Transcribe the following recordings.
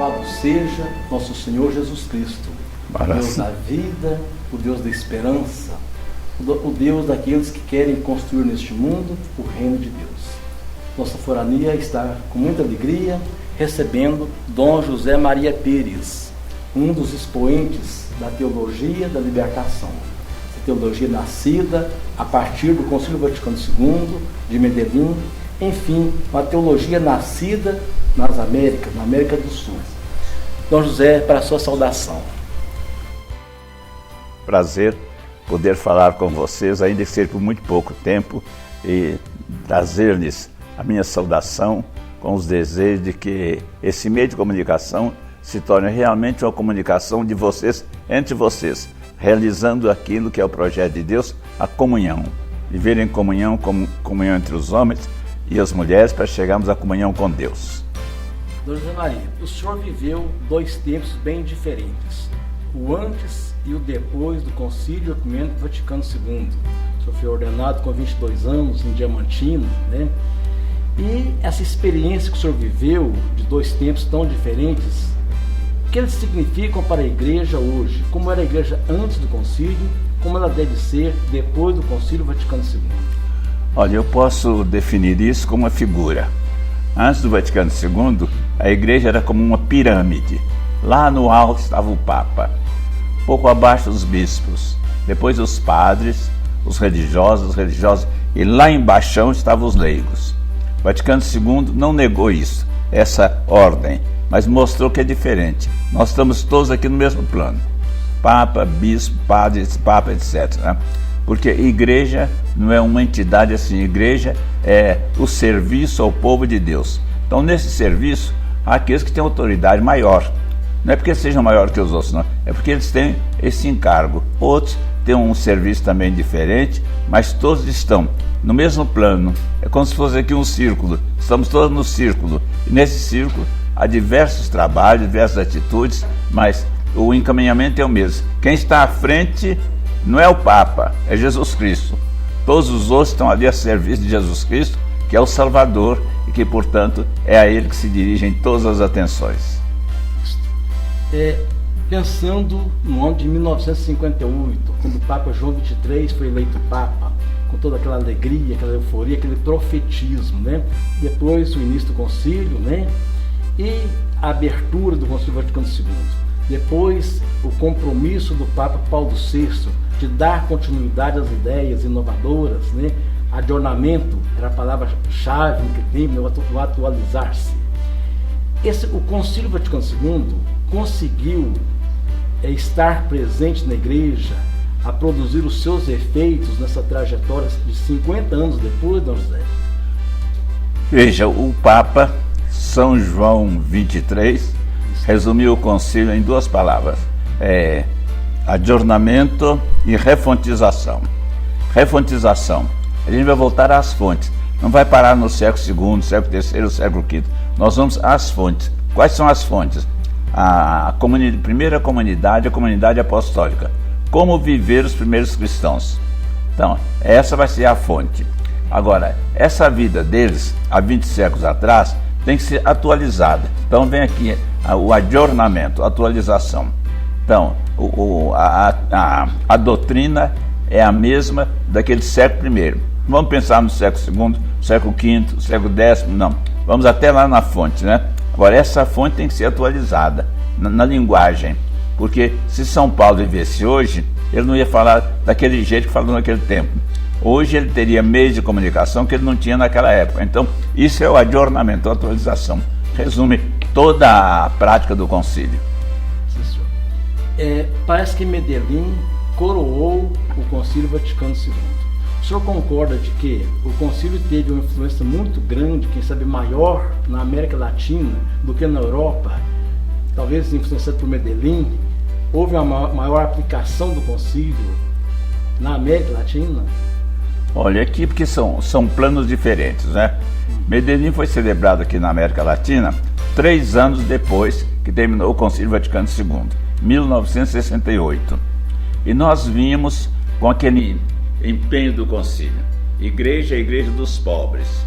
Louvado seja nosso Senhor Jesus Cristo, o Deus da vida, o Deus da esperança, o Deus daqueles que querem construir neste mundo o reino de Deus. Nossa forania está com muita alegria recebendo Dom José Maria Pires, um dos expoentes da teologia da libertação. Essa teologia nascida a partir do Concílio Vaticano II, de Medellín, enfim, uma teologia nascida nas Américas, na América do Sul. Dom José, para a sua saudação. Prazer poder falar com vocês, ainda que seja por muito pouco tempo, e trazer-lhes a minha saudação com os desejos de que esse meio de comunicação se torne realmente uma comunicação de vocês, entre vocês, realizando aquilo que é o projeto de Deus, a comunhão. Viver em comunhão, comunhão entre os homens e as mulheres, para chegarmos à comunhão com Deus. Dona José Maria, o senhor viveu dois tempos bem diferentes, o antes e o depois do Concílio Ecumênico Vaticano II. O senhor foi ordenado com 22 anos em Diamantino, né? E essa experiência que o senhor viveu de dois tempos tão diferentes, o que eles significam para a igreja hoje? Como era a igreja antes do concílio, como ela deve ser depois do Concílio Vaticano II? Olha, eu posso definir isso como uma figura. Antes do Vaticano II, a igreja era como uma pirâmide. Lá no alto estava o Papa, pouco abaixo os bispos, depois os padres, os religiosos, e lá embaixo estavam os leigos. O Vaticano II não negou isso, essa ordem, mas mostrou que é diferente. Nós estamos todos aqui no mesmo plano. Papa, bispo, padres, papa, etc. Né? Porque igreja não é uma entidade assim, igreja é o serviço ao povo de Deus. Então, nesse serviço, há aqueles que têm autoridade maior. Não é porque sejam maior que os outros, não. É porque eles têm esse encargo. Outros têm um serviço também diferente, mas todos estão no mesmo plano. É como se fosse aqui um círculo. Estamos todos no círculo. E nesse círculo há diversos trabalhos, diversas atitudes, mas o encaminhamento é o mesmo. Quem está à frente não é o Papa, é Jesus Cristo. Todos os outros estão ali a serviço de Jesus Cristo, que é o Salvador, e que, portanto, é a Ele que se dirigem todas as atenções. Pensando no ano de 1958, quando o Papa João XXIII foi eleito Papa, com toda aquela alegria, aquela euforia, aquele profetismo, né? Depois o início do concílio, né? E a abertura do Concílio Vaticano II. Depois o compromisso do Papa Paulo VI de dar continuidade às ideias inovadoras, né? Adornamento era a palavra-chave que tem no atualizar-se. O Concílio Vaticano II conseguiu estar presente na igreja, a produzir os seus efeitos nessa trajetória de 50 anos depois, Dom José? Veja, o Papa São João XXIII resumiu o concílio em duas palavras: adornamento e refontização. Refontização, a gente vai voltar às fontes, não vai parar no século II, século III, século V. Nós vamos às fontes. Quais são as fontes? A primeira comunidade, a comunidade apostólica. Como viver os primeiros cristãos. Então, essa vai ser a fonte. Agora, essa vida deles, há 20 séculos atrás, tem que ser atualizada. Então, vem aqui o adornamento, a atualização. Então, a doutrina é a mesma daquele século I. Não vamos pensar no século II, século V, século X, não. Vamos até lá na fonte, né? Agora, essa fonte tem que ser atualizada na linguagem, porque se São Paulo vivesse hoje, ele não ia falar daquele jeito que falou naquele tempo. Hoje ele teria meios de comunicação que ele não tinha naquela época. Então, isso é o adornamento, a atualização. Resume toda a prática do concílio. Sim, senhor. Parece que Medellín coroou o Concílio Vaticano II. O senhor concorda de que o concílio teve uma influência muito grande, quem sabe maior, na América Latina do que na Europa? Talvez influenciado por Medellín. Houve uma maior aplicação do concílio na América Latina? Olha, aqui porque são planos diferentes, né? Medellín foi celebrado aqui na América Latina 3 anos depois que terminou o Concílio Vaticano II, 1968. E nós vimos com aquele empenho do concílio. Igreja é a igreja dos pobres.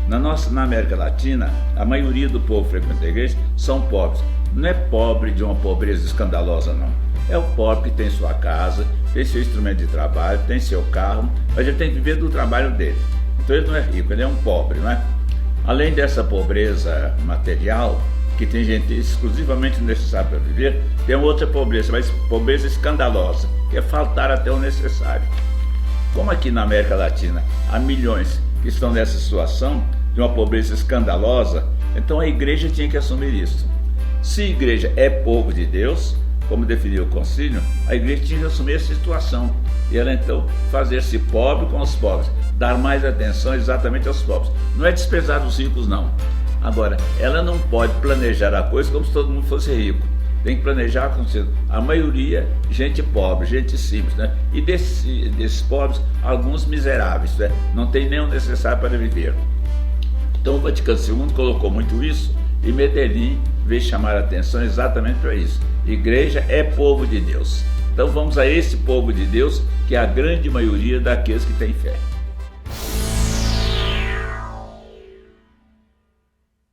Na América Latina, a maioria do povo que frequenta a igreja são pobres. não é pobre de uma pobreza escandalosa, não. É o pobre que tem sua casa, tem seu instrumento de trabalho, tem seu carro, mas ele tem que viver do trabalho dele. Então ele não é rico, ele é um pobre, não é? Além dessa pobreza material, que tem gente exclusivamente necessária para viver, tem outra pobreza, mas pobreza escandalosa, que é faltar até o necessário. Como aqui na América Latina há milhões que estão nessa situação de uma pobreza escandalosa, então a igreja tinha que assumir isso. Se a igreja é povo de Deus, como definiu o concílio, a igreja tinha que assumir essa situação. E ela então fazer-se pobre com os pobres, dar mais atenção exatamente aos pobres. Não é desprezar os ricos, não. Agora, ela não pode planejar a coisa como se todo mundo fosse rico. Tem que planejar com a maioria gente pobre, gente simples, né? E desses pobres, alguns miseráveis, né? Não tem nem o necessário para viver. Então o Vaticano II colocou muito isso e Medellín veio chamar a atenção exatamente para isso. Igreja é povo de Deus. Então vamos a esse povo de Deus, que é a grande maioria daqueles que têm fé.